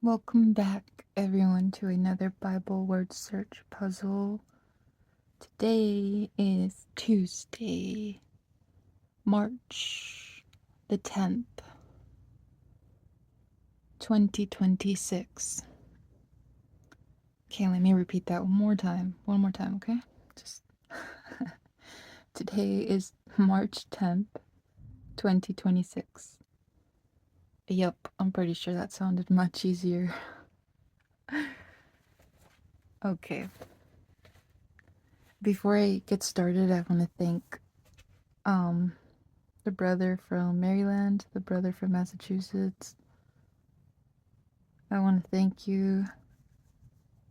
Welcome back, everyone, to another Bible word search puzzle. Today is Tuesday, March the 10th, 2026. Okay, let me repeat that one more time. One more time, okay? Just Today is March 10th, 2026. Yep, I'm pretty sure that sounded much easier. Okay. Before I get started, I want to thank the brother from Maryland, the brother from Massachusetts. I want to thank you,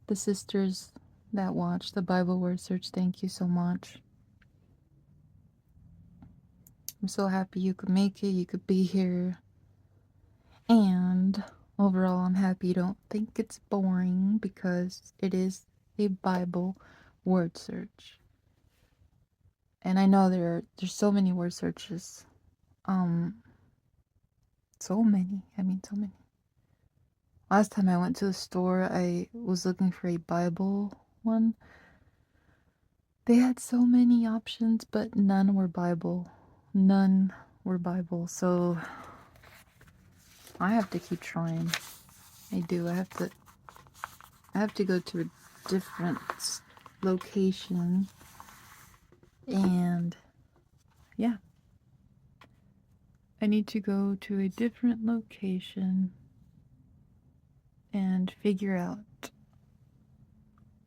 the sisters that watch the Bible word search. Thank you so much. I'm so happy you could make it, you could be here. And overall, I'm happy you don't think it's boring because it is a Bible word search. And I know there's so many word searches. So many. So many. Last time I went to the store, I was looking for a Bible one. They had so many options, but none were Bible. None were Bible. So I have to keep trying. I do. I have to go to a different location. And yeah. I need to go to a different location and figure out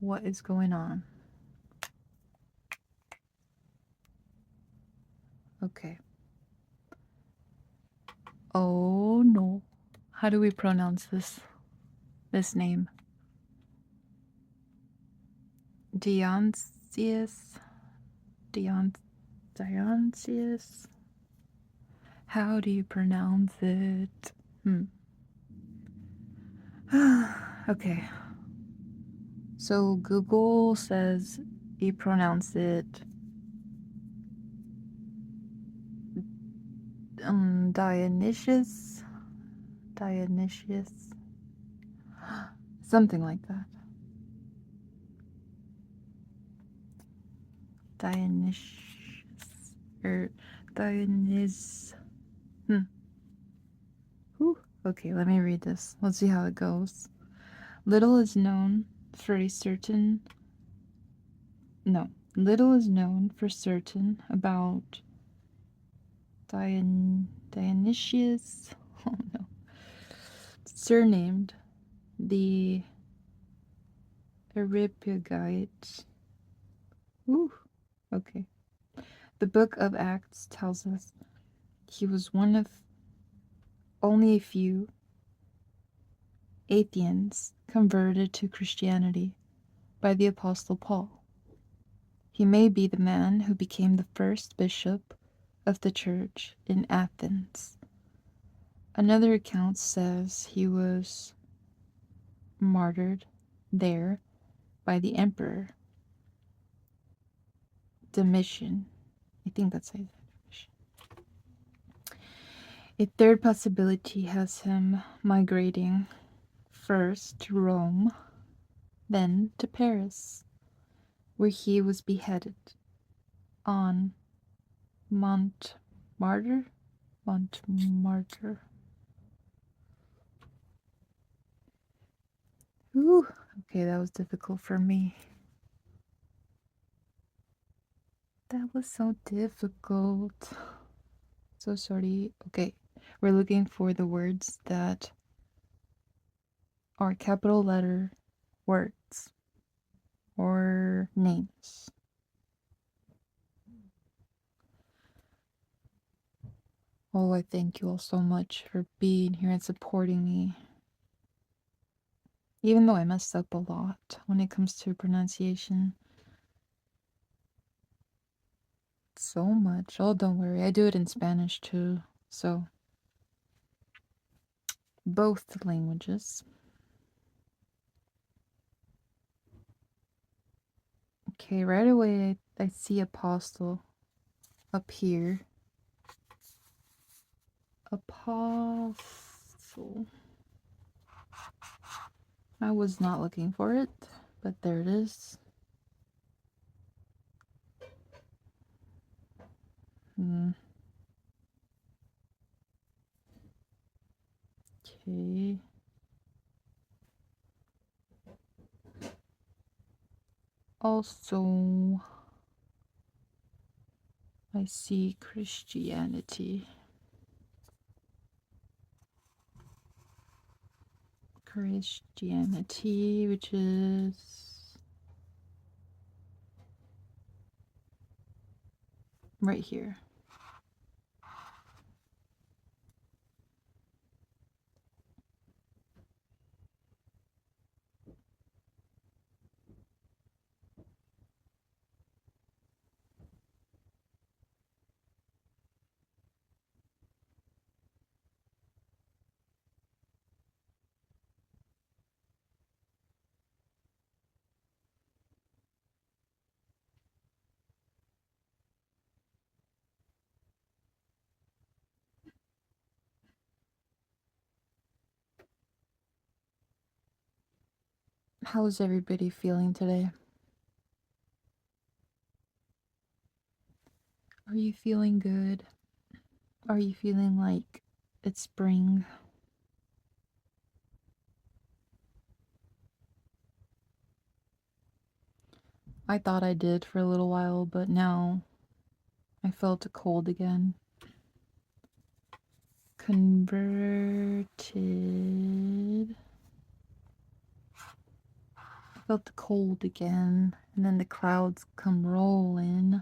what is going on. Okay. Oh no. How do we pronounce this name? Dionysius? Dionysius? How do you pronounce it? Okay. So Google says you pronounce it Dionysius. Dionysius. Something like that. Dionysius. Or Dionys. Okay, let me read this. Let's see how it goes. Little is known for certain about Dionysius, oh no, surnamed the Areopagite. Ooh, okay. The book of Acts tells us he was one of only a few Athenians converted to Christianity by the Apostle Paul. He may be the man who became the first bishop of the church in Athens. Another account says he was martyred there by the emperor Domitian. I think that's it. A third possibility has him migrating first to Rome, then to Paris, where he was beheaded on Montmartre. Ooh, okay, that was difficult for me. That was so difficult. So sorry. Okay, we're looking for the words that are capital letter words or names. Oh, I thank you all so much for being here and supporting me. Even though I messed up a lot when it comes to pronunciation. So much. Oh, don't worry. I do it in Spanish too. So, both languages. Okay, right away I see apostle up here. Apostle. I was not looking for it, but there it is. Okay. Also, I see Christianity. Christianity, which is right here. How's everybody feeling today? Are you feeling good? Are you feeling like it's spring? I thought I did for a little while, but now I felt cold again. Converted. I felt the cold again, and then the clouds come rolling,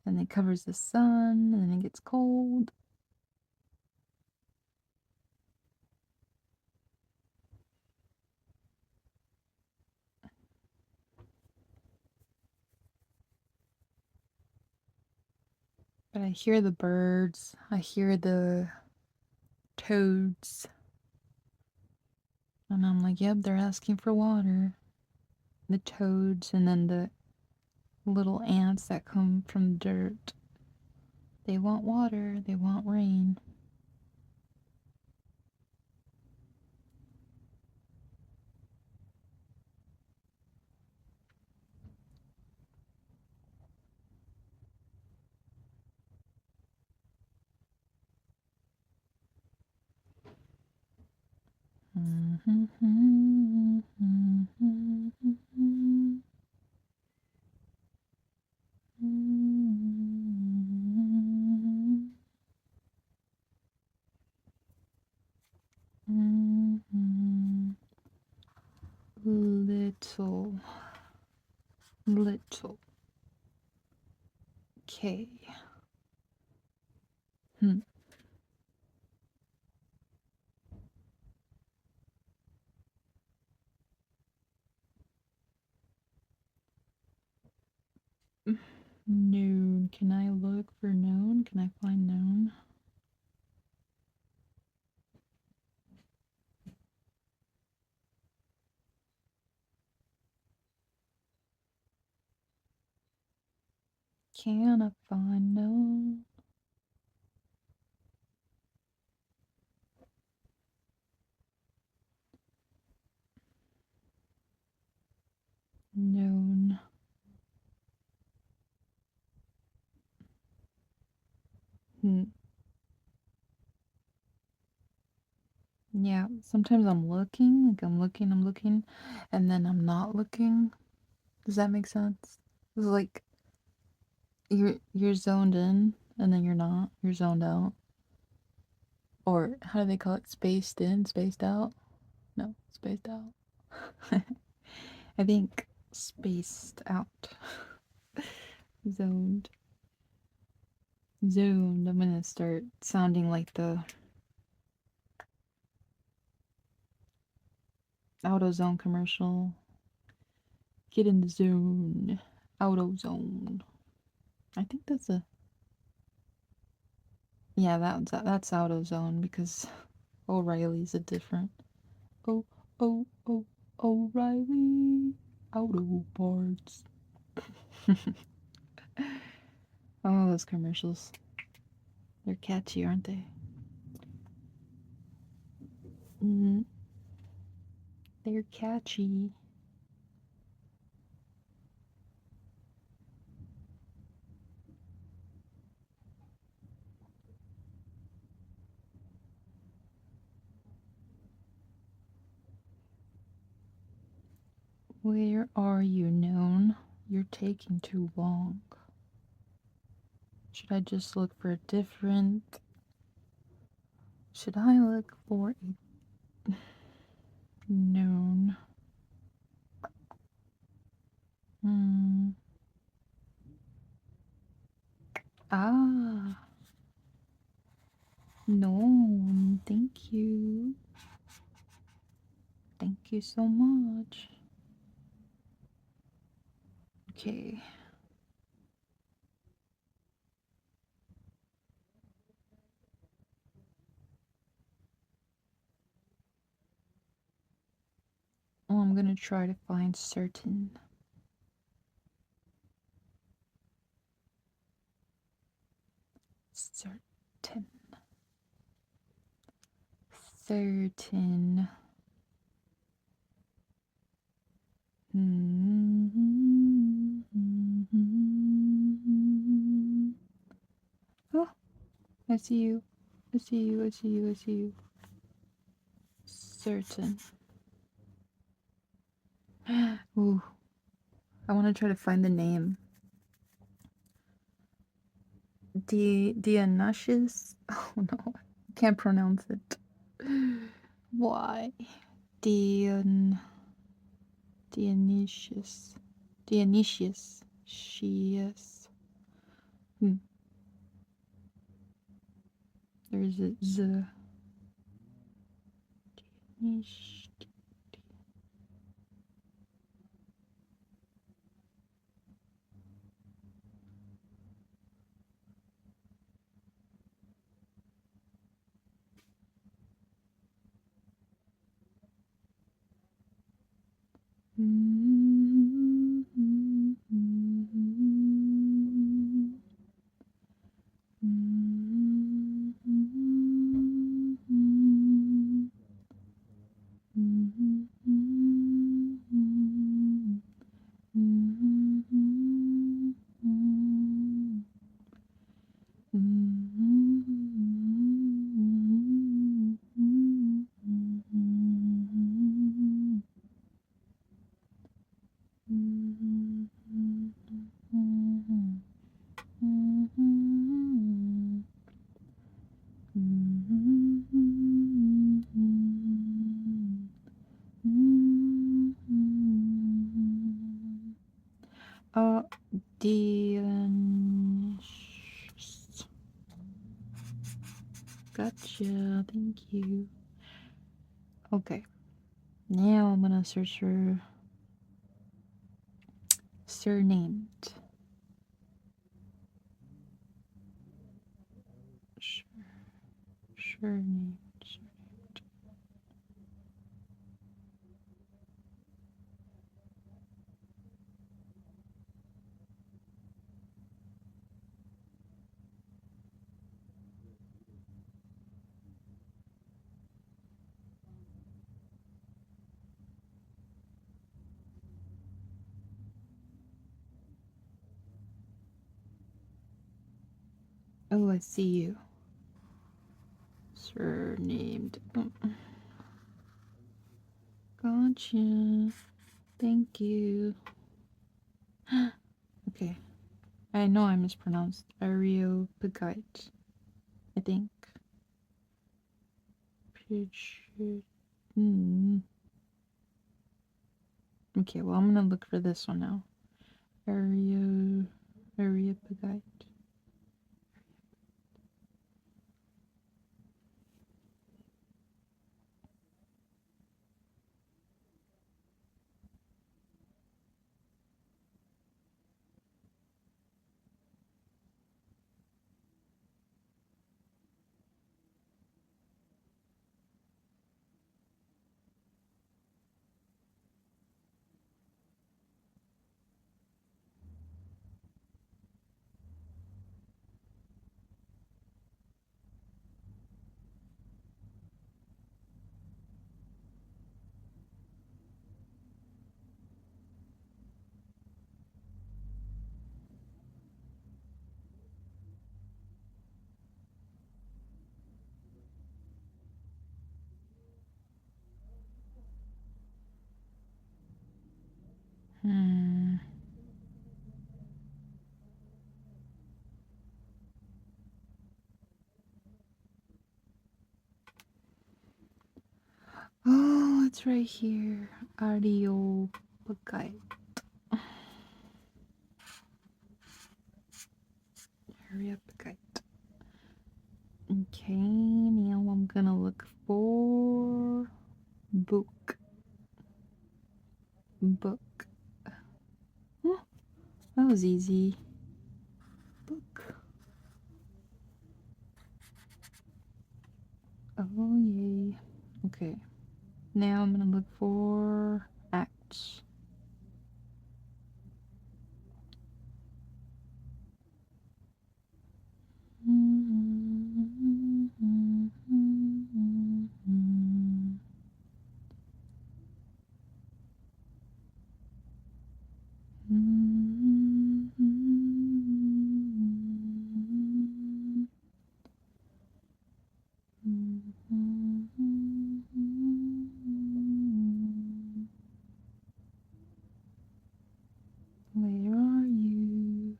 and it covers the sun, and then it gets cold. But I hear the birds, I hear the toads, and I'm like, yep, they're asking for water. The toads, and then the little ants that come from dirt. They want water, they want rain. Little. Okay. Noon. Can I look for known? Can I find known? Can I find known? Known. Yeah, sometimes I'm looking, like I'm looking, and then I'm not looking. Does that make sense? It's like you're zoned in, and then you're not. You're zoned out. Or how do they call it? Spaced in, spaced out? No, spaced out. I think spaced out. Zoned. Zoned. I'm gonna start sounding like the AutoZone commercial. Get in the zone. AutoZone. I think that's a... Yeah, that's AutoZone because O'Reilly's a different... Oh, oh, oh, O'Reilly. Auto parts. Oh, those commercials. They're catchy, aren't they? They're catchy. Where are you, Known? You're taking too long. Should I just look for a different... Should I look for a Known? Ah. Known. Thank you. Thank you so much. Okay. Oh, I'm gonna try to find certain. Certain. Oh, I see you. I see you. I see you. I see you. Certain. Ooh. I want to try to find the name. Dionysius? Oh no. Can't pronounce it. Why? Dionysius. Dionysius. She-yes. There's a Z. Dionysius. Dionysius. Gotcha, thank you. Okay, now I'm gonna search for surnamed. Surnamed. Oh, I see you. Surnamed. Gotcha. Thank you. Okay. I know I mispronounced Areopagite. I think. Okay, well I'm gonna look for this one now. Areopagite. Hmm. Oh, it's right here. Audio Pagay. Hurry up, Pagay. Okay, now I'm gonna look for book. Book. Oh, that was easy. Book. Oh, yay. Okay. Now I'm gonna look for acts. Where are you?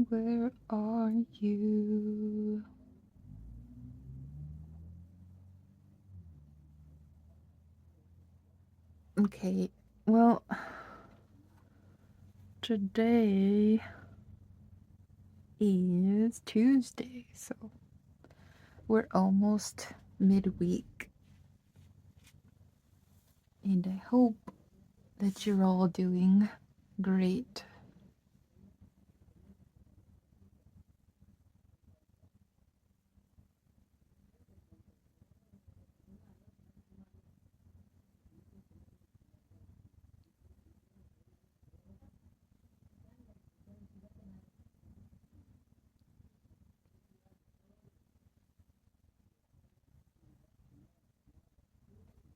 Where are you? Okay, well, today is Tuesday, so we're almost midweek. And I hope that you're all doing great.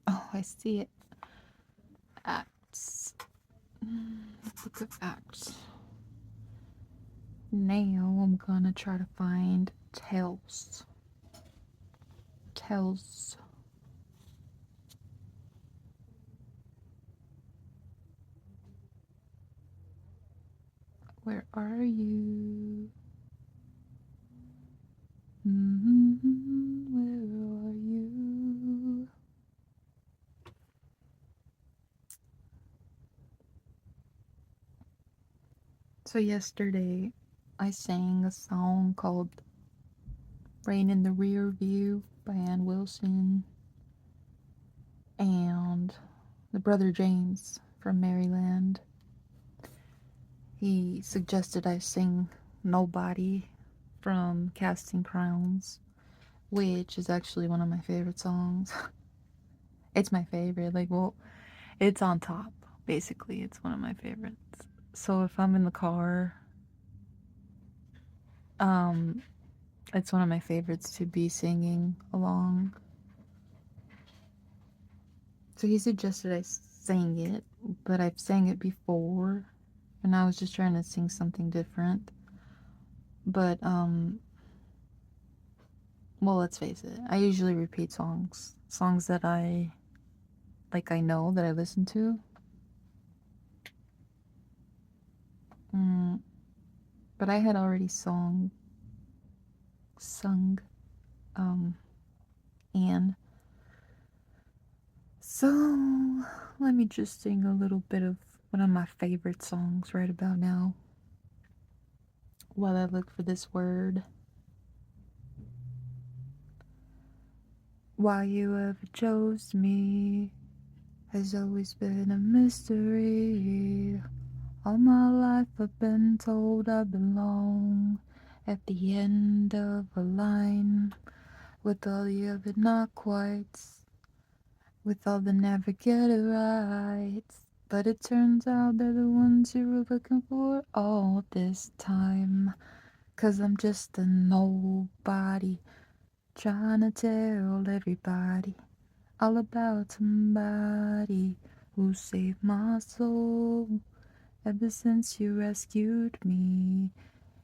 Oh, I see it. Acts. Book of Acts. Now I'm gonna try to find Tells. Tells. Where are you? Where are you? So yesterday I sang a song called Rain in the Rear View by Ann Wilson, and the brother James from Maryland, he suggested I sing Nobody from Casting Crowns, which is actually one of my favorite songs. It's my favorite, like, well, it's on top, basically. It's one of my favorites. So if I'm in the car, um, it's one of my favorites to be singing along. So he suggested I sang it, but I've sang it before, and I was just trying to sing something different. But, well, let's face it, I usually repeat songs that I know that I listen to. Mm, but I had already sung, Anne. So let me just sing a little bit of one of my favorite songs right about now while I look for this word. Why you ever chose me has always been a mystery. All my life I've been told I belong at the end of a line with all the other not quites, with all the never get it rights. But it turns out they're the ones you were looking for all this time. 'Cause I'm just a nobody trying to tell everybody all about somebody who saved my soul. Ever since you rescued me,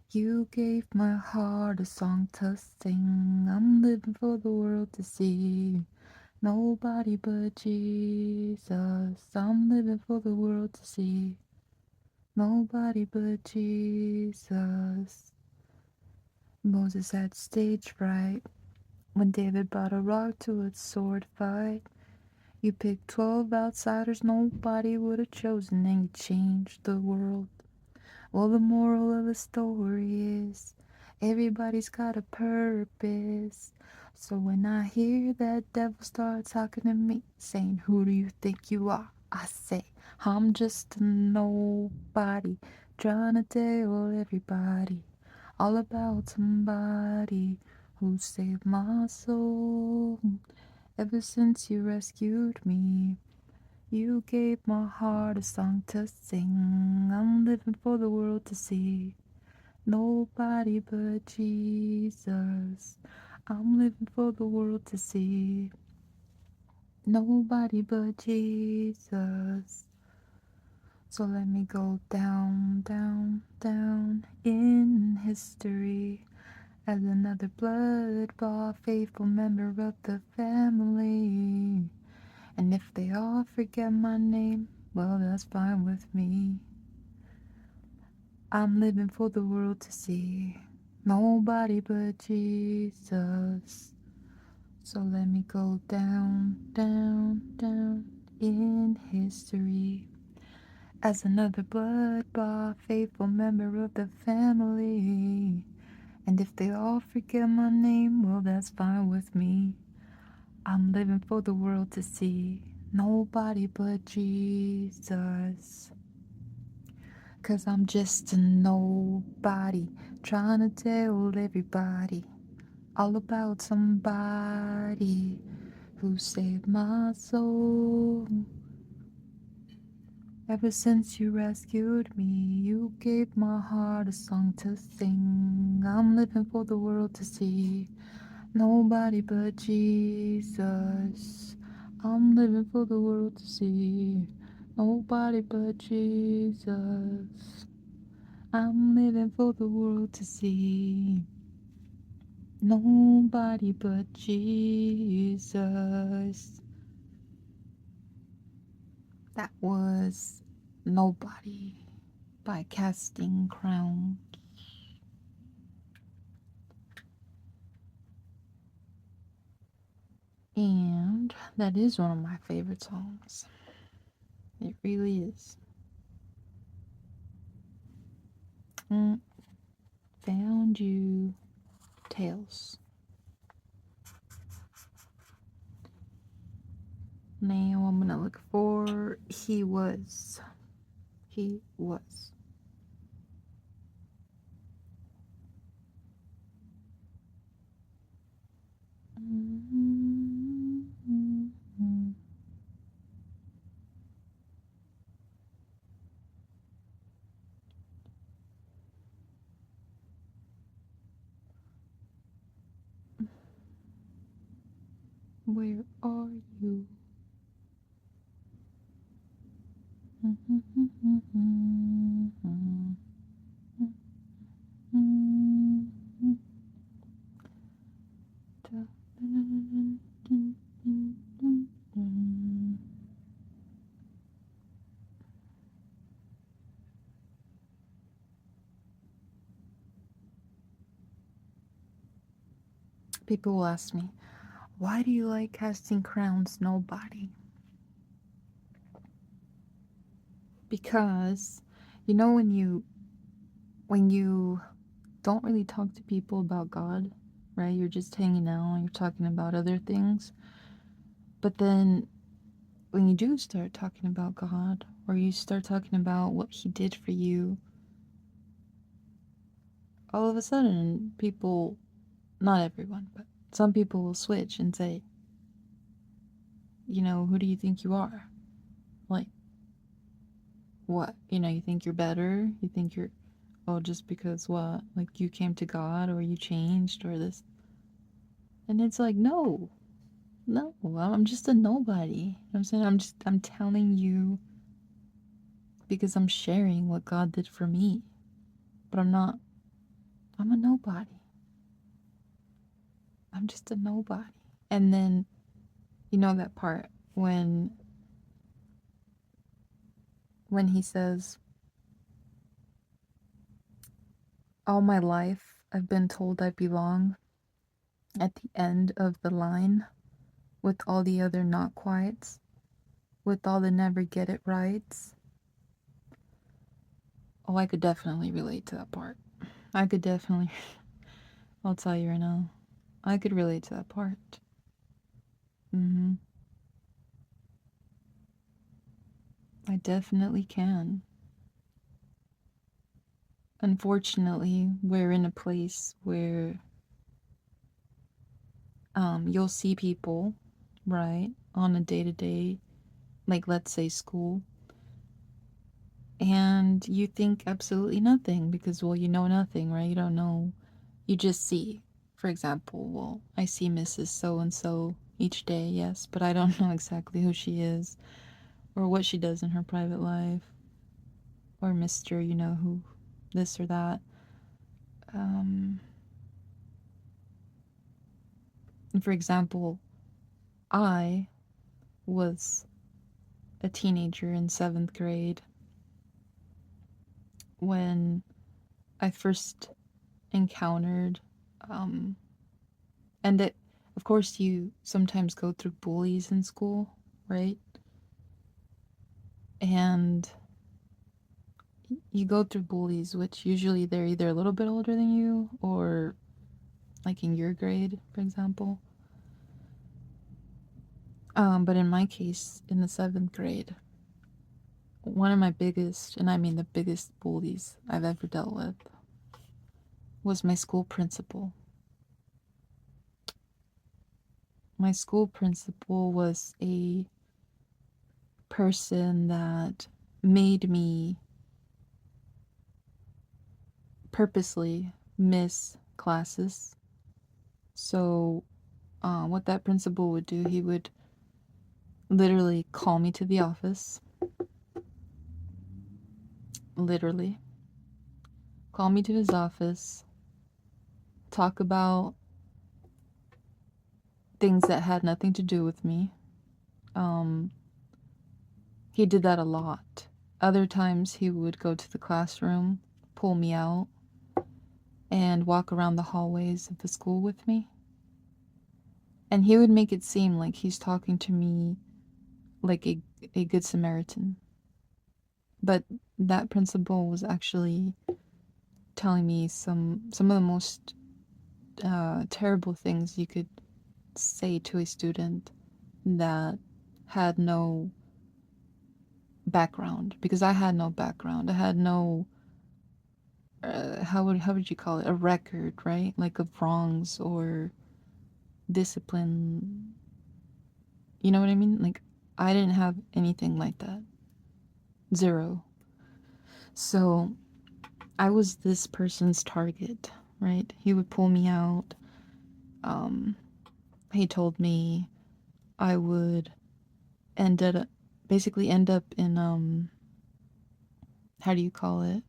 you gave my heart a song to sing. I'm living for the world to see. Nobody but Jesus. I'm living for the world to see. Nobody but Jesus. Moses had stage fright when David brought a rock to a sword fight. You picked 12 outsiders nobody would have chosen, and you changed the world. Well, the moral of the story is everybody's got a purpose. So when I hear that devil start talking to me, saying, "Who do you think you are?" I say, "I'm just a nobody, trying to tell everybody all about somebody who saved my soul. Ever since you rescued me, you gave my heart a song to sing. I'm living for the world to see. Nobody but Jesus. I'm living for the world to see. Nobody but Jesus. So let me go down, down, down in history as another blood-bought faithful member of the family. And if they all forget my name, well, that's fine with me. I'm living for the world to see. Nobody but Jesus. So let me go down, down, down in history as another blood-bought faithful member of the family. And if they all forget my name, well, that's fine with me. I'm living for the world to see. Nobody but Jesus. 'Cause I'm just a nobody, trying to tell everybody all about somebody who saved my soul. Ever since you rescued me, you gave my heart a song to sing. I'm living for the world to see. Nobody but Jesus. I'm living for the world to see. Nobody but Jesus. I'm living for the world to see. Nobody but Jesus. That was Nobody by Casting Crown. And that is one of my favorite songs. It really is. Found You, Tales. Now I'm gonna look for He Was. He Was. Where are you? People will ask me, why do you like Casting Crowns Nobody? Because when you don't really talk to people about God, right? You're just hanging out and you're talking about other things. But then when you do start talking about God, or you start talking about what He did for you, all of a sudden people, not everyone, but some people will switch and say, who do you think you are? Like, what? You think you're better? You think you're, oh, just because what? Like, you came to God or you changed or this. And it's like, no, I'm just a nobody. You know what I'm saying? I'm telling you because I'm sharing what God did for me. But I'm a nobody. I'm just a nobody. And then You know that part when he says, "All my life I've been told I belong at the end of the line with all the other not quites, with all the never get it rights." Oh, I could definitely relate to that part. I could definitely, I'll tell you right now, I could relate to that part. Mm-hmm. I definitely can. Unfortunately, we're in a place where you'll see people, right, on a day to day, like let's say school, and you think absolutely nothing because, well, you know nothing, right? You don't know. You just see. For example, well, I see Mrs. So and so each day, yes, but I don't know exactly who she is or what she does in her private life, or Mr. You know who, this or that. Um, and for example, I was a teenager in 7th grade when I first encountered, um, and it, of course, you sometimes go through bullies in school, right? And you go through bullies, which usually they're either a little bit older than you or like in your grade, for example. But in my case, in the 7th grade, one of my biggest, and I mean the biggest bullies I've ever dealt with, was my school principal. My school principal was a person that made me purposely miss classes. So, what that principal would do, he would literally call me to the office, literally call me to his office, talk about things that had nothing to do with me. Um, he did that a lot. Other times he would go to the classroom, pull me out, and walk around the hallways of the school with me. And he would make it seem like he's talking to me like a good Samaritan. But that principal was actually telling me some of the most terrible things you could say to a student that had no background, because I had no background. I had no how would you call it, a record, right? Like of wrongs or discipline. You know what I mean? Like I didn't have anything like that. Zero. So I was this person's target, right? He would pull me out. Um, he told me I would ended basically end up in how do you call it?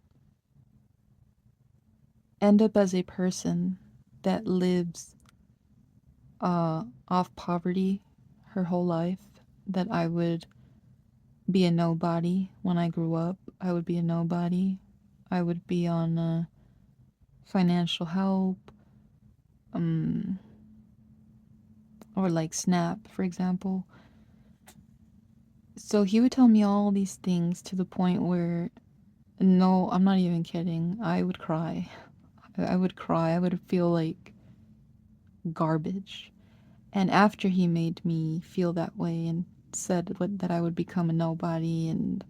End up as a person that lives off poverty her whole life. That I would be a nobody when I grew up. I would be a nobody. I would be on financial help, um, or like SNAP, for example. So he would tell me all these things to the point where, no, I'm not even kidding. I would cry. I would cry. I would feel like garbage. And after he made me feel that way and said that I would become a nobody and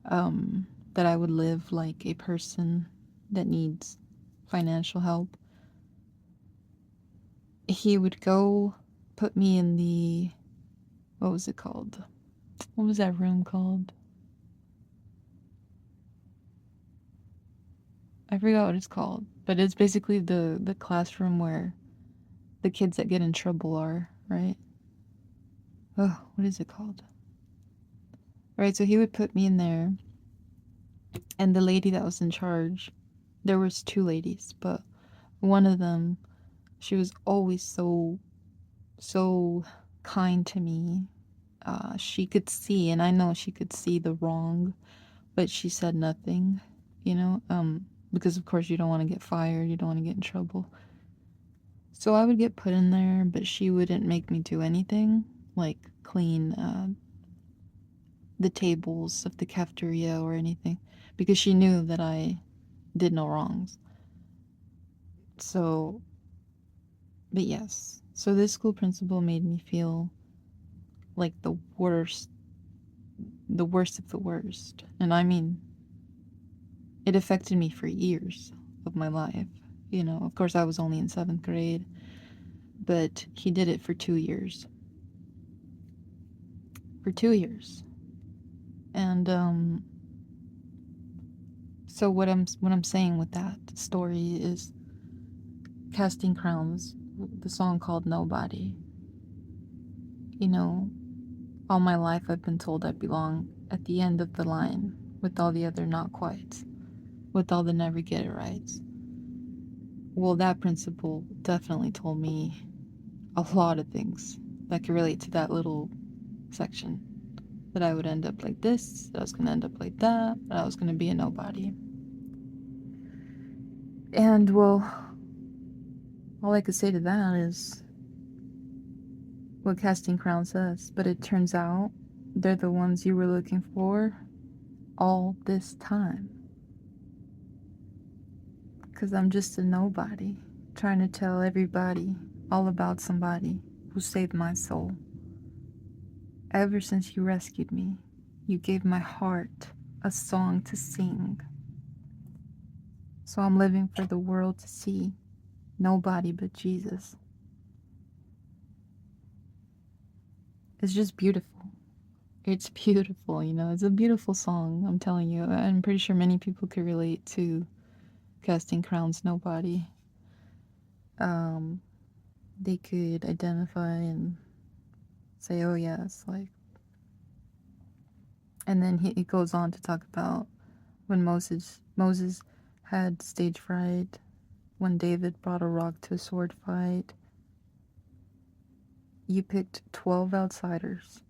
that I would live like a person that needs financial help, he would go put me in the, what was it called? What was that room called? I forgot what it's called, but it's basically the classroom where the kids that get in trouble are, right? Oh, what is it called? Right, so he would put me in there, and the lady that was in charge, there was two ladies, but one of them, she was always so kind to me. She could see, and I know she could see the wrong, but she said nothing, you know, because of course you don't want to get fired, you don't want to get in trouble. So I would get put in there, but she wouldn't make me do anything, like clean the tables of the cafeteria or anything, because she knew that I did no wrongs. So, but yes. So this school principal made me feel like the worst of the worst. And I mean, it affected me for years of my life. You know, of course, I was only in 7th grade, but he did it for 2 years. For 2 years. And, so what I'm saying with that story is Casting Crowns, the song called Nobody. You know, all my life I've been told I belong at the end of the line with all the other not quite, with all the never get it rights. Well, that principle definitely told me a lot of things that could relate to that little section. That I would end up like this, that I was going to end up like that I was going to be a nobody. And, well, all I could say to that is what Casting Crown says. But it turns out they're the ones you were looking for all this time. Because I'm just a nobody, trying to tell everybody all about somebody who saved my soul. Ever since you rescued me, you gave my heart a song to sing. So I'm living for the world to see nobody but Jesus. It's just beautiful. It's beautiful, you know. It's a beautiful song, I'm telling you. I'm pretty sure many people could relate to Casting Crowns Nobody. They could identify and say, oh yes, like. And then he goes on to talk about when Moses had stage fright, when David brought a rock to a sword fight. You picked 12 outsiders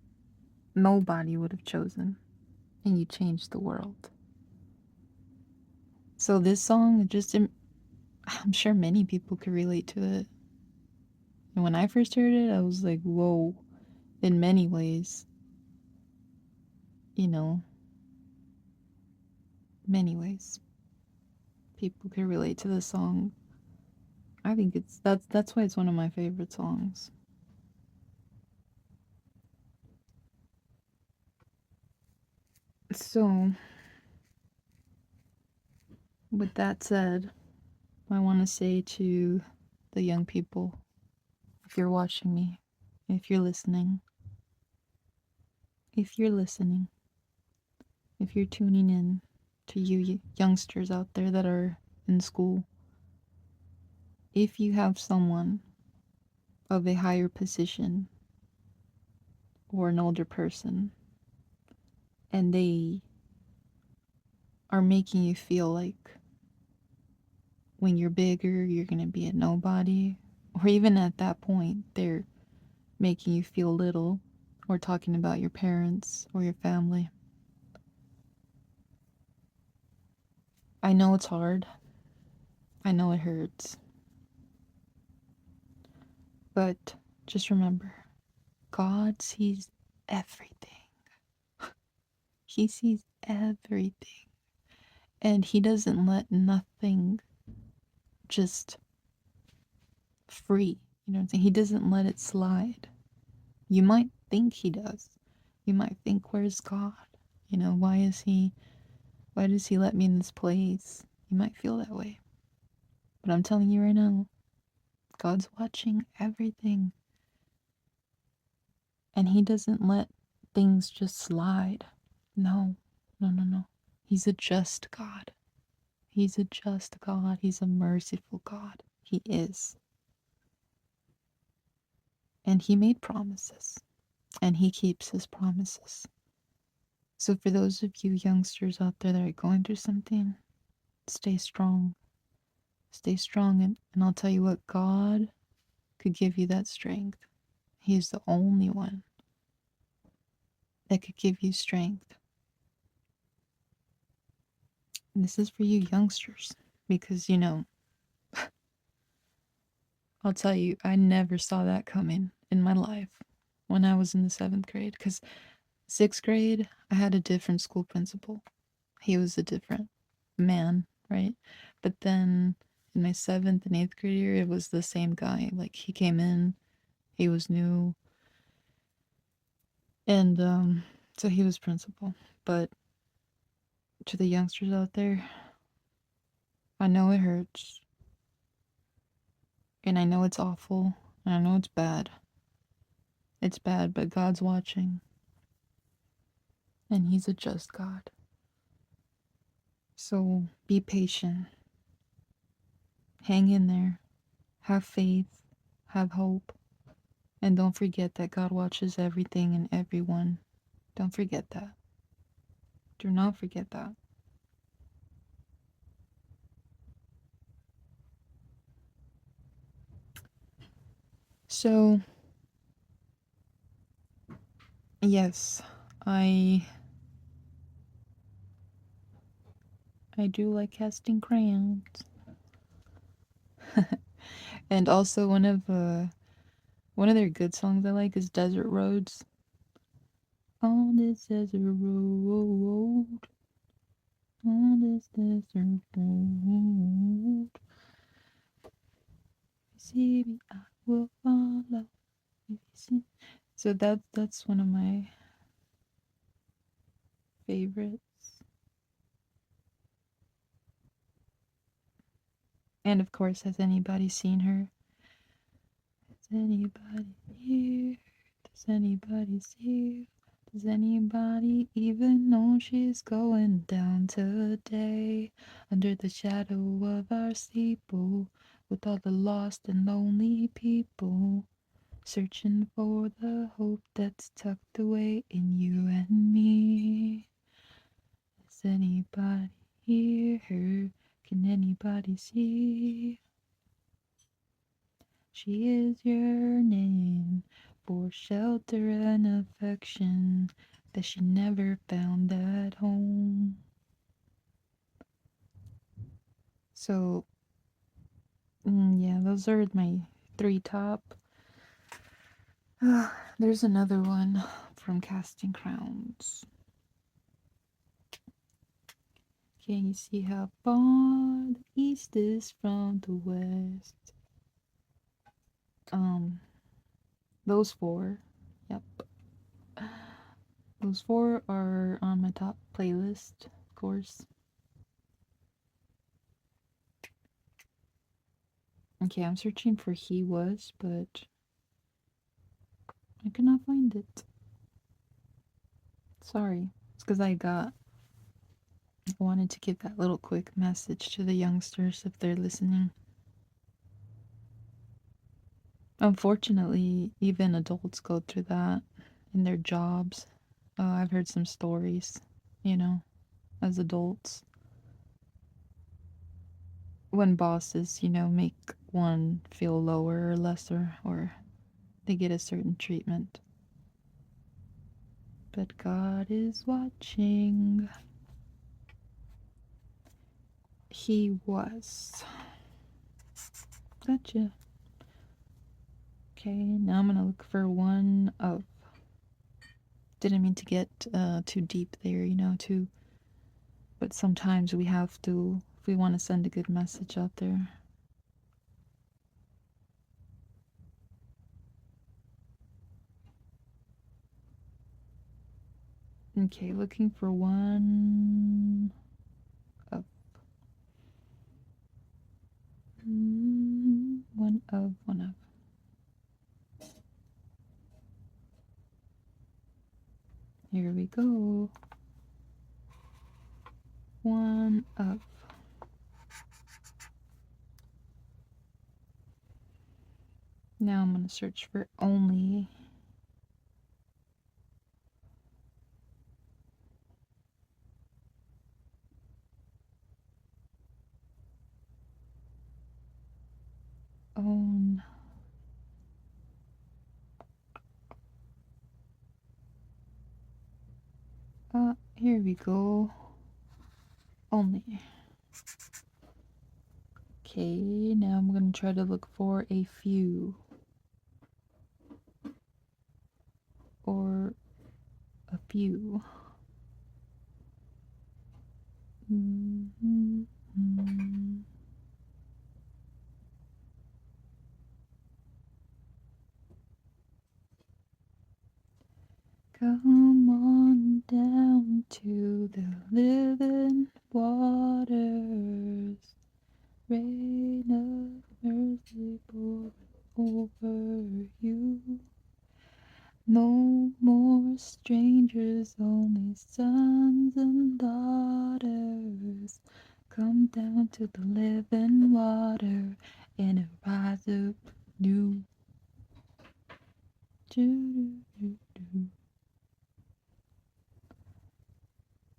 nobody would have chosen, and you changed the world. So this song, I'm sure many people could relate to it. And when I first heard it, I was like, whoa, in many ways. You know, many ways. People could relate to this song. I think that's why it's one of my favorite songs. So, with that said, I want to say to the young people, if you're watching me, if you're listening, if you're listening, if you're tuning in to you youngsters out there that are in school, if you have someone of a higher position or an older person and they are making you feel like when you're bigger, you're going to be a nobody, or even at that point, they're making you feel little, or talking about your parents or your family. I know it's hard. I know it hurts. But just remember, God sees everything. He sees everything. And He doesn't let nothing just free. You know what I'm saying? He doesn't let it slide. You might think He does. You might think, where's God? You know, why does He let me in this place? You might feel that way. But I'm telling you right now, God's watching everything. And He doesn't let things just slide. No, no, no, no. He's a just God. He's a just God. He's a merciful God. He is. And He made promises. And He keeps His promises. So for those of you youngsters out there that are going through something, stay strong. Stay strong. And I'll tell you what, God could give you that strength. He's the only one that could give you strength. And this is for you youngsters because, I'll tell you, I never saw that coming in my life when I was in the 7th grade. Because 6th grade, I had a different school principal. He was a different man, right? But then in my 7th and 8th grade year, it was the same guy. Like he came in, he was new, and so he was principal. But to the youngsters out there, I know it hurts, and I know it's awful, and I know it's bad. It's bad, but God's watching, and He's a just God. So be patient, hang in there, have faith, have hope, and don't forget that God watches everything and everyone. Don't forget that. Do not forget that. So, yes, I do like casting crayons. And also one of their good songs I like is Desert Roads. On this desert road, on this desert road, see me, I will follow. If you see. So that's one of my favorites. And of course, has anybody seen her? Has anybody here? Does anybody see her? Does anybody even know she's going down today? Under the shadow of our steeple, with all the lost and lonely people, searching for the hope that's tucked away in you and me. Does anybody hear her? Can anybody see? She is yearning for shelter and affection that she never found at home. So, yeah, those are my 3 top. There's another one from Casting Crowns. Can you see how far the east is from the west? Those 4, yep. Those 4 are on my top playlist, of course. Okay, I'm searching for He Was, but I could not find it. Sorry. It's because I wanted to give that little quick message to the youngsters if they're listening. Unfortunately, even adults go through that in their jobs. I've heard some stories, as adults. When bosses, make one feel lower or lesser, or they get a certain treatment. But God is watching. He was. Gotcha. Okay, now I'm gonna look for one of. Didn't mean to get too deep there, too. But sometimes we have to, if we want to send a good message out there. Okay, looking for one of. One of. Here we go. One of. Now I'm going to search for only. Own. Here we go. Only. Okay, now I'm gonna try to look for a few. Or a few. Mm-hmm. Come on down to the living waters. Rain of mercy pour over you. No more strangers, only sons and daughters. Come down to the living water and rise up new. Do-do-do-do.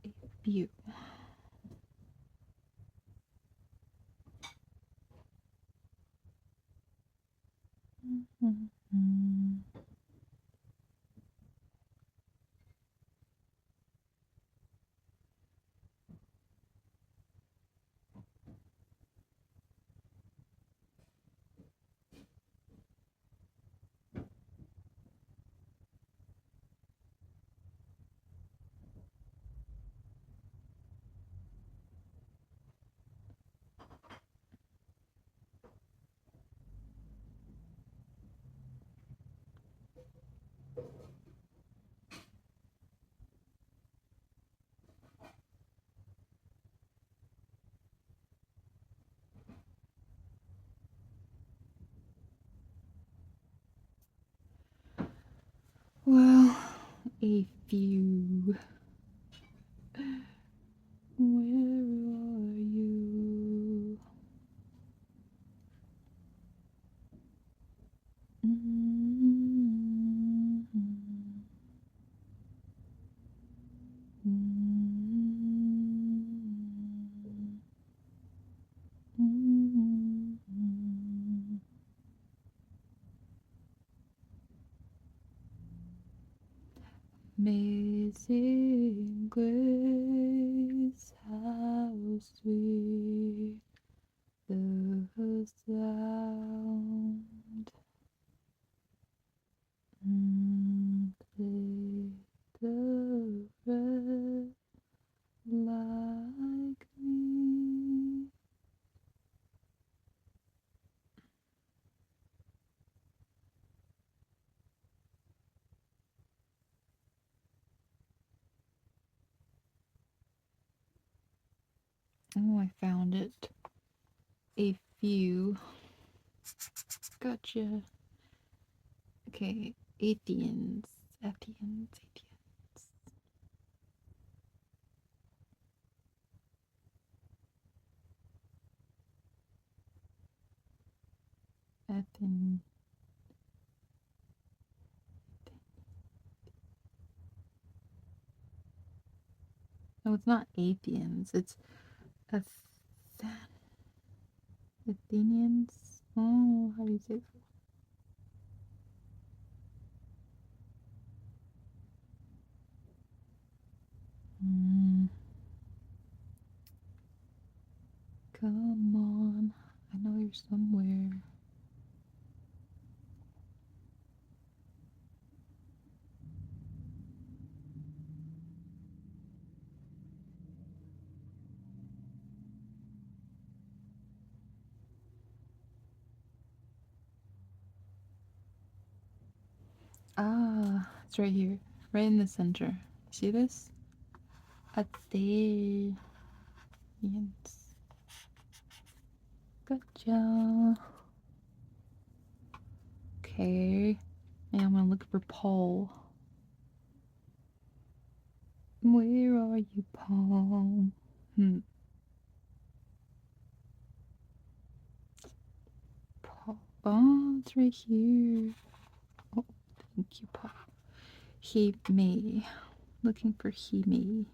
A few. Mm-hmm. Well, a few. Where are you? Mm-hmm. Mm-hmm. Amazing grace, how sweet the sound. Play the red like me. Oh, I found it. A few. Gotcha. Okay, Athenians. Athenians. Athens. No, it's not Athenians. It's Ath- Athenians. Oh, how do you say it? Come on. I know you're somewhere. Ah, it's right here. Right in the center. See this? Athenians. Gotcha. Okay. Now I'm gonna look for Paul. Where are you, Paul? Paul. Oh, it's right here. Oh, thank you, Paul. He me. Looking for he me.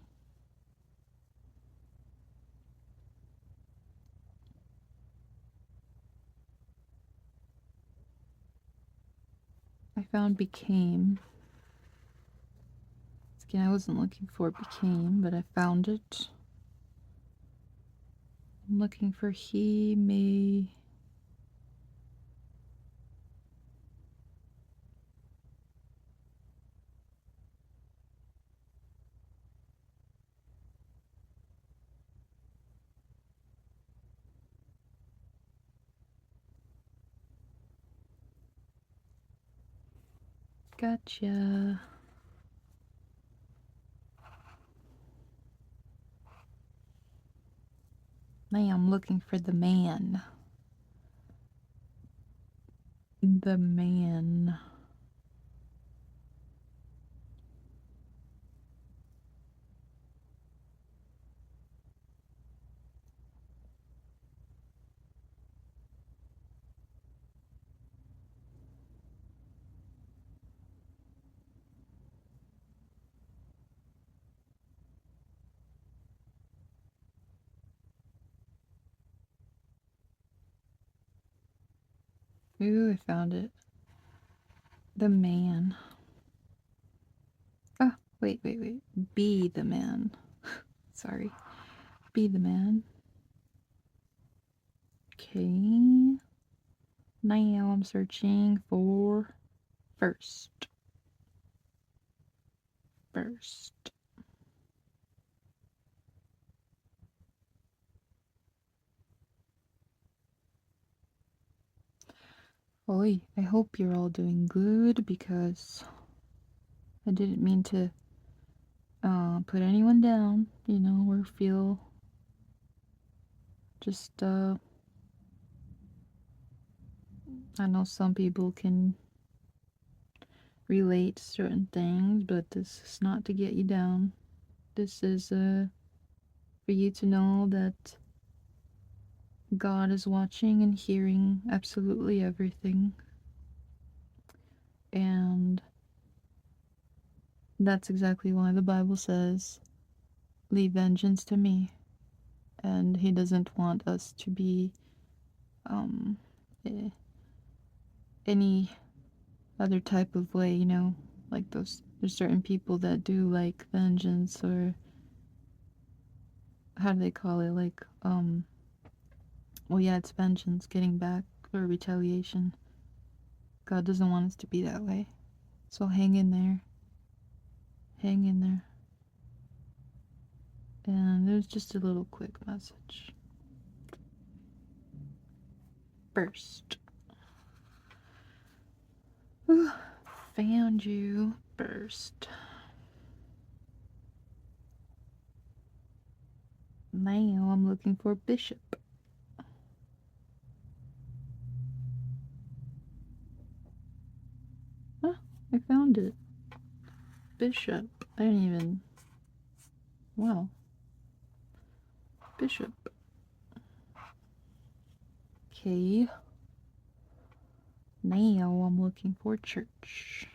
I found became. I wasn't looking for became, but I found it. I'm looking for he may. Gotcha. Now I'm looking for the man. The man. Ooh, I found it. The man. Oh, wait. Be the man. Sorry. Be the man. Okay. Now I'm searching for first. First. Oi, I hope you're all doing good because I didn't mean to put anyone down, or feel just, I know some people can relate to certain things, but this is not to get you down. This is, for you to know that God is watching and hearing absolutely everything. And that's exactly why the Bible says, leave vengeance to me. And he doesn't want us to be eh, any other type of way, like there's certain people that do like vengeance, or how do they call it, like well, yeah, it's vengeance, getting back, or retaliation. God doesn't want us to be that way. So hang in there. Hang in there. And there's just a little quick message. First. Whew, found you first. Now I'm looking for Bishop. Oh, I found it. Bishop. I didn't even. Wow. Bishop. Okay. Now I'm looking for church.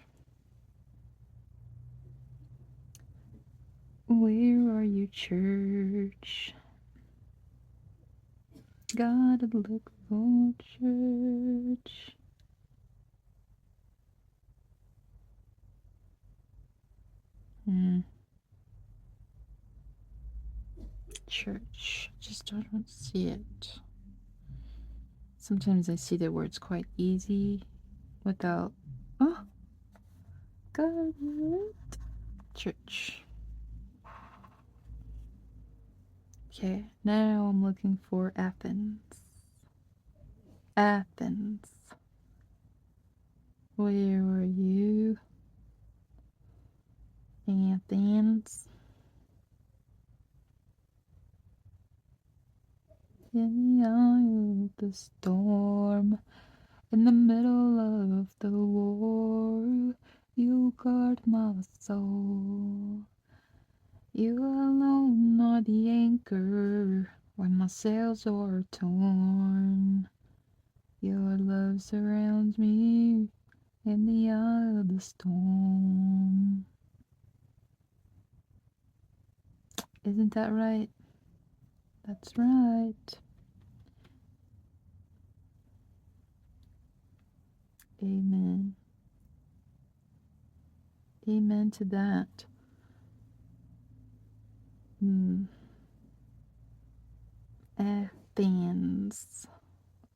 Where are you, church? Gotta look for church. Church. Just don't see it. Sometimes I see the words quite easy without. Oh, got it. Church. Okay, now I'm looking for Athens. Athens. Where are you? Athens. In the eye of the storm, in the middle of the war, you guard my soul. You alone are the anchor when my sails are torn. Your love surrounds me in the eye of the storm. Isn't that right? That's right. Amen. Amen to that. Athens.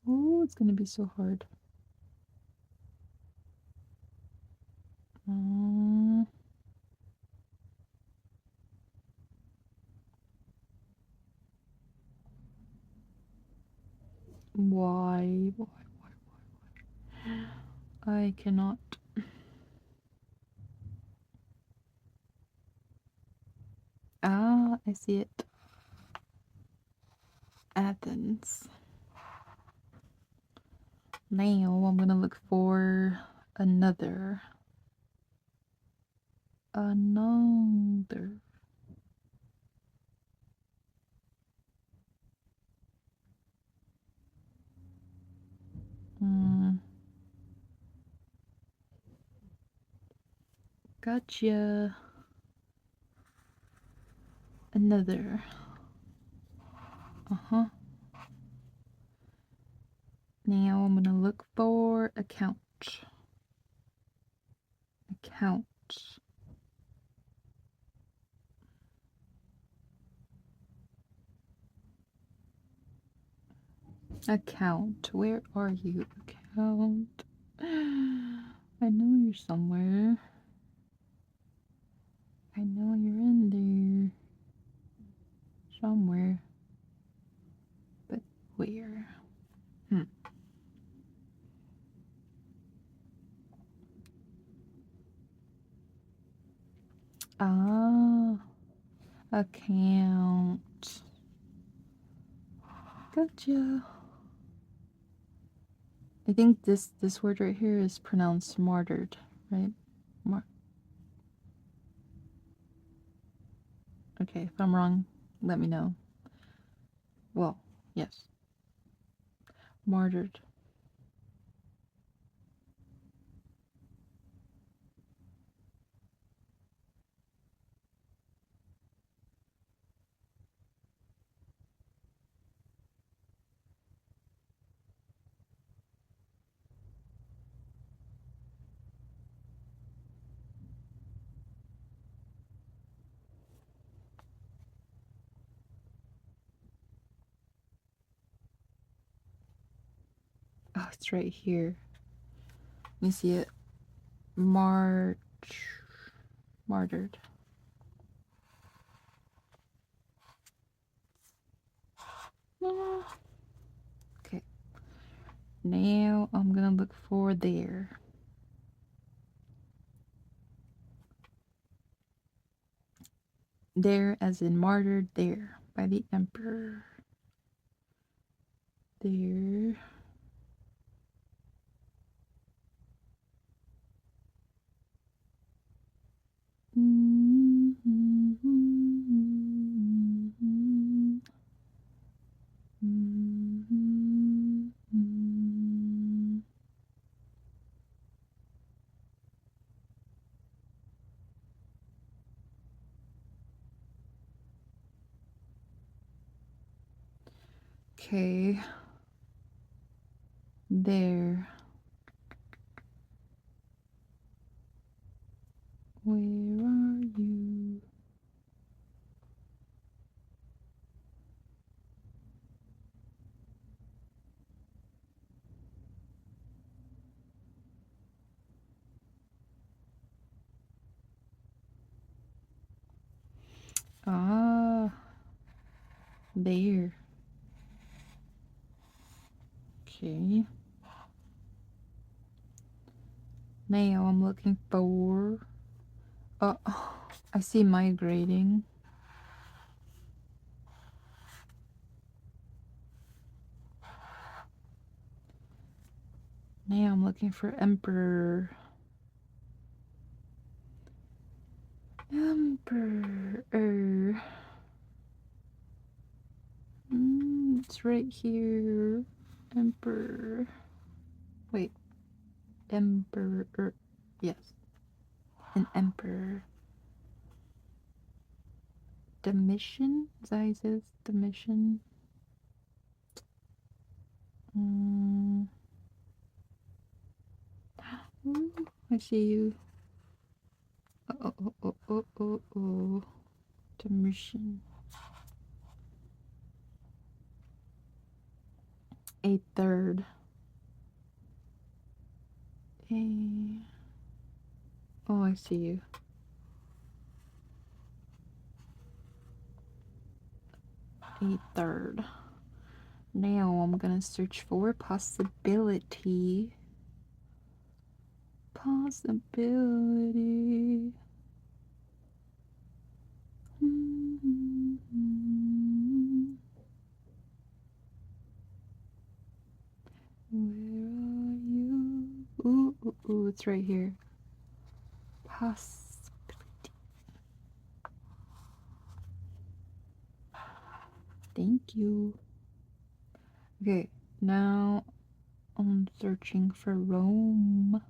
Oh, it's gonna be so hard. Why? I cannot. Ah, I see it. Athens. Now I'm gonna look for another. Another. Gotcha. Another. Uh-huh. Now I'm gonna look for account. Account. Account. Where are you? Account. I know you're somewhere. I know you're in there. Somewhere. But where? Ah. Account. Gotcha. I think this word right here is pronounced martyred, right? Okay, if I'm wrong, let me know. Well, yes. Martyred. Oh, it's right here. Let me see it. Martyred. Ah. Okay. Now I'm gonna look for there. There as in martyred there by the emperor. There. Okay. There. Where are you? Ah. There. Okay. Now I'm looking for. Oh, I see migrating. Now I'm looking for emperor. Emperor. It's right here. Emperor. Wait. Emperor. Yes. An emperor. Domitian? Is that how he says? Domitian? I see you. Oh. Domitian. A third. A... Oh, I see you. A third. Now I'm gonna search for possibility. Possibility. Where are you? Ooh, ooh, ooh, it's right here. Possibility. Thank you. Okay, now I'm searching for Rome.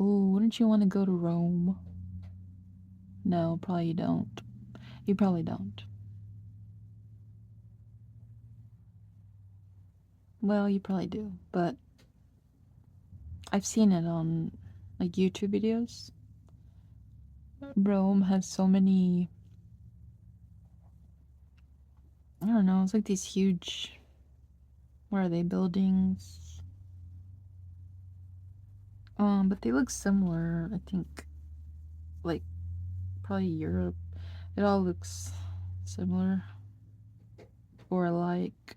Ooh, wouldn't you want to go to Rome? No, probably you don't. You probably don't. Well, you probably do, but I've seen it on like YouTube videos. Rome has so many, I don't know, it's like these huge, what are they, buildings? But they look similar, I think, like probably Europe. It all looks similar or alike.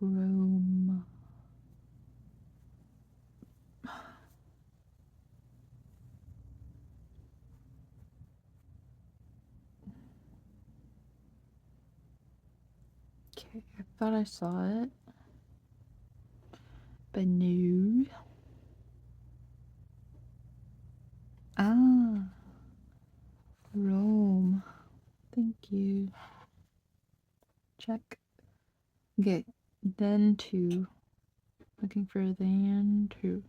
Rome. Okay, I thought I saw it, but no. Ah, Rome. Thank you. Check. Okay, then two. Looking for then two.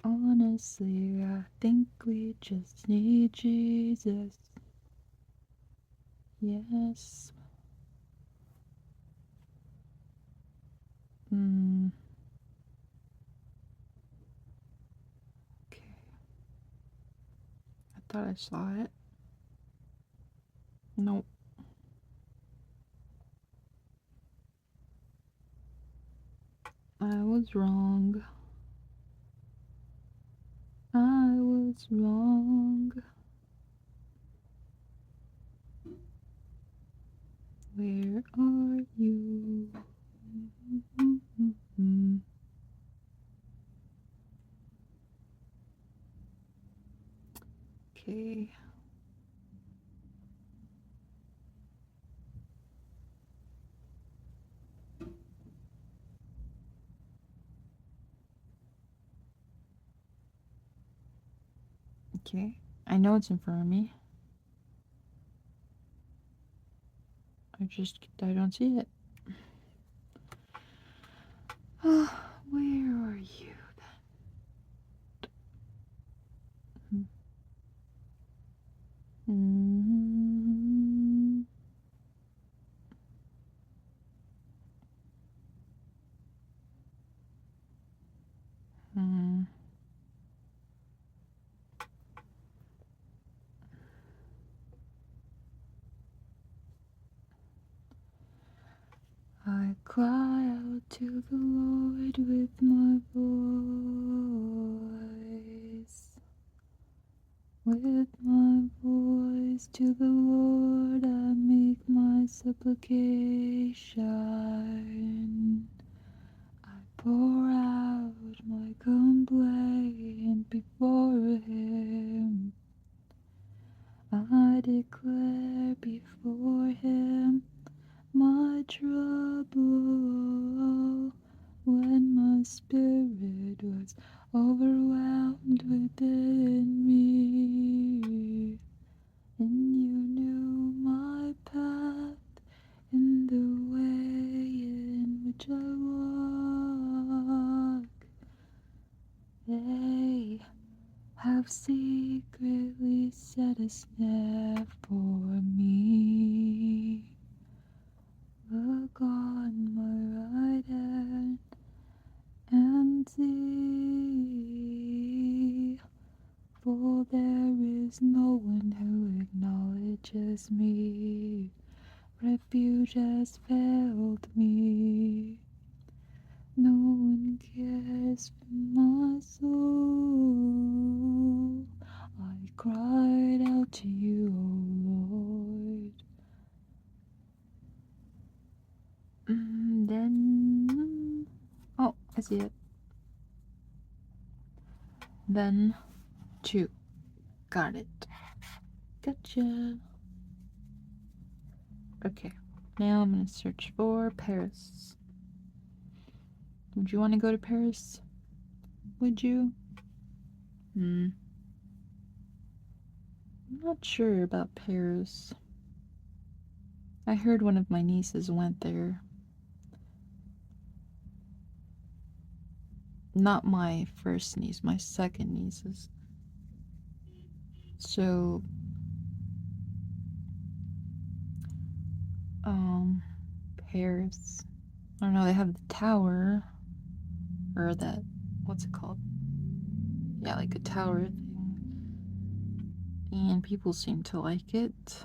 Honestly, I think we just need Jesus. Yes. Okay. I thought I saw it. Nope. I was wrong. I was wrong. Where are you? Okay. Okay. I know it's in front of me. I don't see it. Where are you then? I cry out to the Lord with my voice. With my voice to the Lord I make my supplication. I pour out my complaint before Him. I declare before Him my trouble when my spirit was overwhelmed within me. And you knew my path in the way in which I walk. Hey, how have secretly set a snare for me. Look on my right hand and see, for there is no one who acknowledges me. Refuge has failed me. No one cares for my soul. I cried out to you, O Lord. Then, oh, I see it. Then 2. Got it. Gotcha. Okay, now I'm gonna search for Paris. Would you want to go to Paris? Would you? I'm not sure about Paris. I heard one of my nieces went there. Not my first niece, my second nieces. So, Paris. I don't know, they have the tower. Or that, what's it called? Yeah, like a tower thing. And people seem to like it.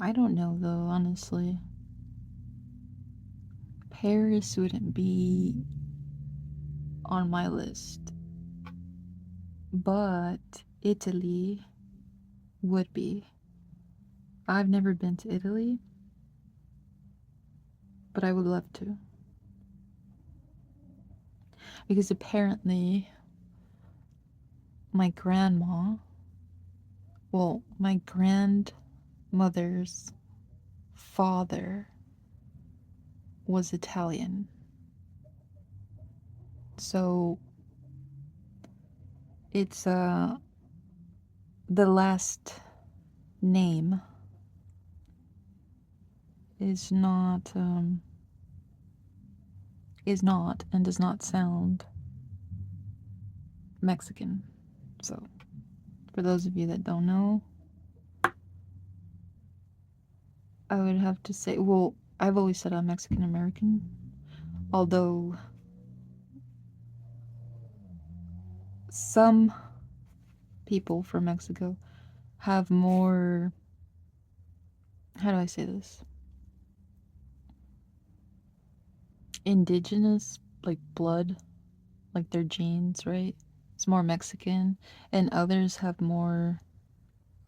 I don't know though, honestly. Paris wouldn't be on my list. But Italy would be. I've never been to Italy, but I would love to. Because apparently my grandma, well, my grandmother's father was Italian. So it's the last name is not and does not sound Mexican. So for those of you that don't know, I would have to say, well, I've always said I'm Mexican American, although some people from Mexico have more, how do I say this? Indigenous, like blood, like their genes, right? It's more Mexican, and others have more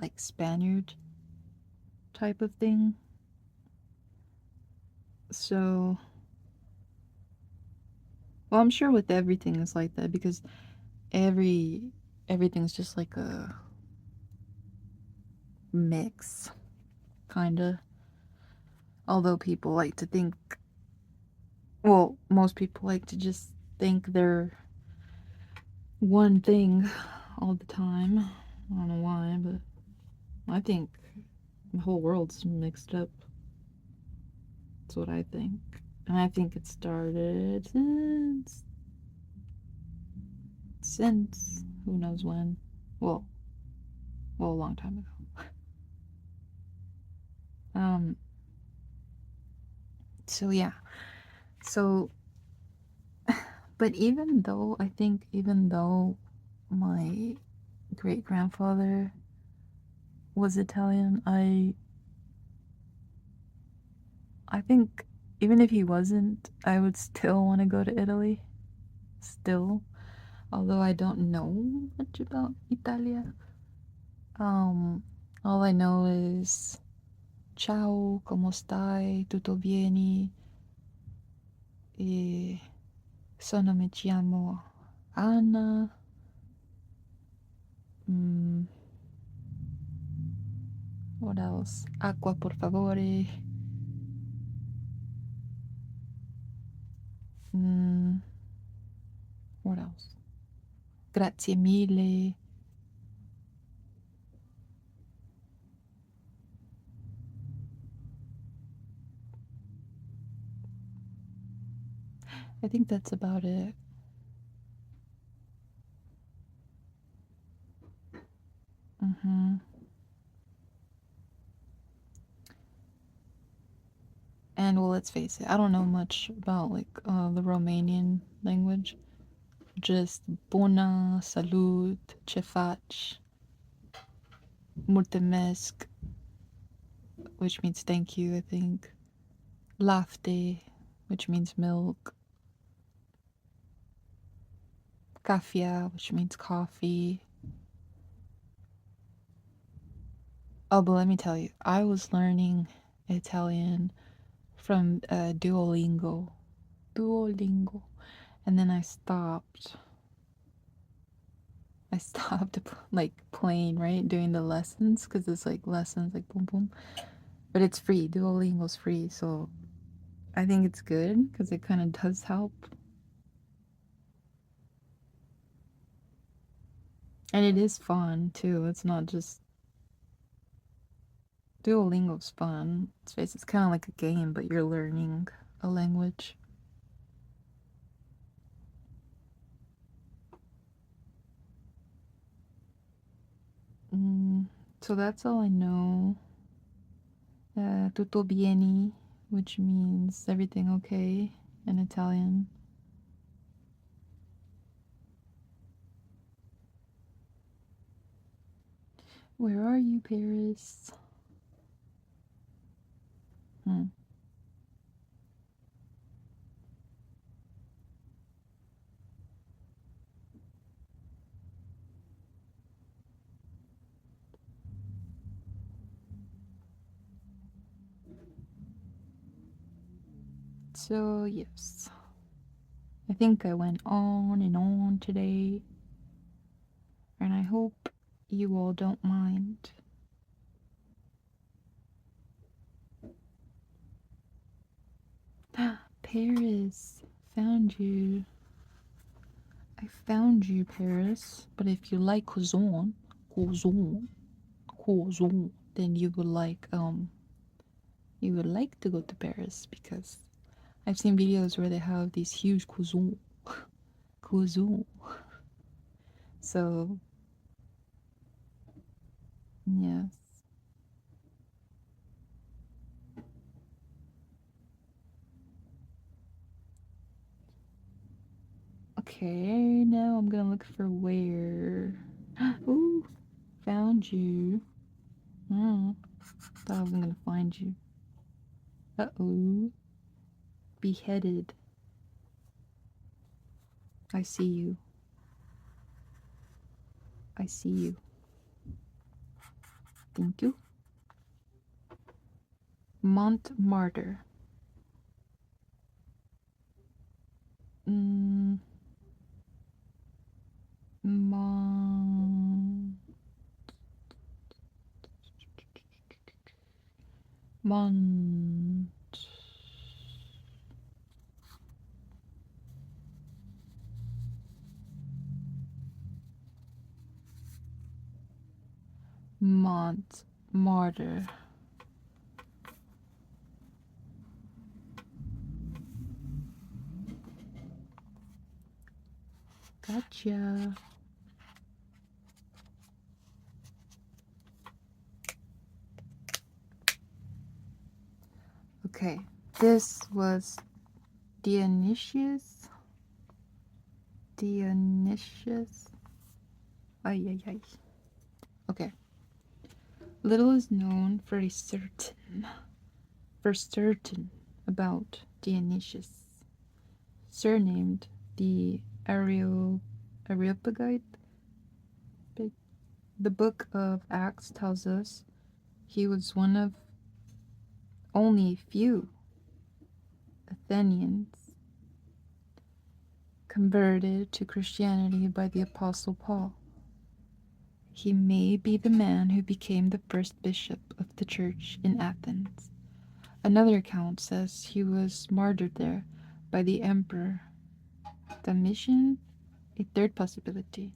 like Spaniard type of thing. So, well, I'm sure with everything is like that because everything's just like a mix, kinda. Although people like to think, well, most people like to just think they're one thing all the time. I don't know why, but I think the whole world's mixed up. That's what I think. And I think it started since who knows when. Well, a long time ago. So yeah. So, but even though my great grandfather was Italian, I think even if he wasn't, I would still want to go to Italy. Still, although I don't know much about Italia. All I know is ciao, como stai, tutto bene, e mi chiamo Anna. What else? Acqua por favore. What else? Grazie mille. I think that's about it. Mm-hmm. And well, let's face it, I don't know much about like the Romanian language. Just bună, salut, ce faci, mulțumesc, which means thank you, I think. Lafte, which means milk. Cafea, which means coffee. Oh, but let me tell you, I was learning Italian from Duolingo. Duolingo. And then I stopped. I stopped like playing, right? Doing the lessons because it's like lessons, like boom, boom. But it's free. Duolingo's free. So I think it's good because it kind of does help. And it is fun too. It's not just Duolingo's fun. It's kind of like a game, but you're learning a language. So that's all I know. Tutto bene, which means everything okay in Italian. Where are you, Paris? So, yes. I think I went on and on today. And I hope you all don't mind. Paris, found you. I found you, Paris. But if you like croissant, then you would like to go to Paris because I've seen videos where they have these huge croissant. So yes. Okay, now I'm gonna look for where. Ooh, found you. Thought I wasn't gonna find you. Uh-oh. Beheaded. I see you. I see you. Thank you. Montmartre. Mm, Mon... Mont... Montmartre. Gotcha. Okay, this was Dionysius. Ay, ay, ay. Okay. Little is known for certain about Dionysius, surnamed the Areopagite. The book of Acts tells us he was one of only few Athenians converted to Christianity by the Apostle Paul. He may be the man who became the first bishop of the church in Athens. Another account says he was martyred there by the emperor Domitian. A third possibility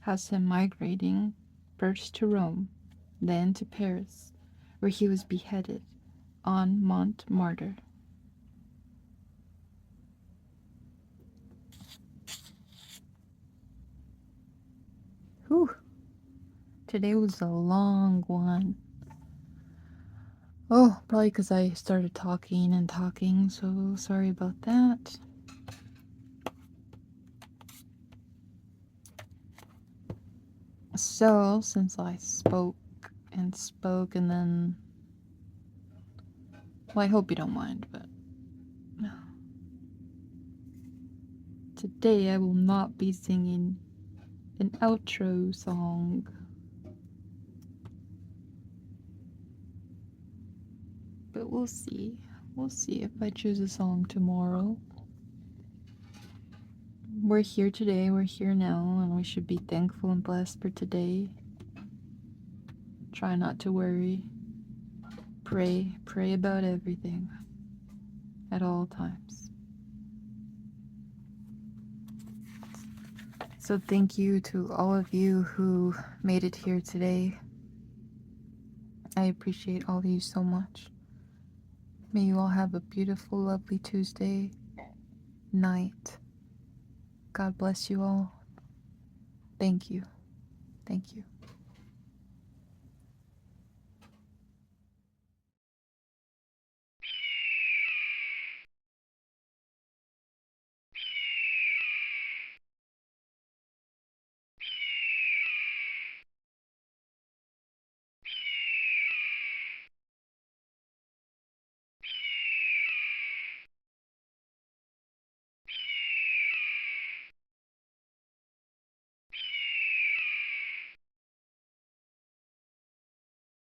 has him migrating first to Rome, then to Paris, where he was beheaded on Montmartre. Whew. Today was a long one. Oh, probably because I started talking and talking, so sorry about that. So, since I spoke and spoke and then... Well, I hope you don't mind, but... Today I will not be singing an outro song. But we'll see. We'll see if I choose a song tomorrow. We're here today, we're here now, and we should be thankful and blessed for today. Try not to worry. Pray about everything. At all times. So thank you to all of you who made it here today. I appreciate all of you so much. May you all have a beautiful, lovely Tuesday night. God bless you all. Thank you. Thank you.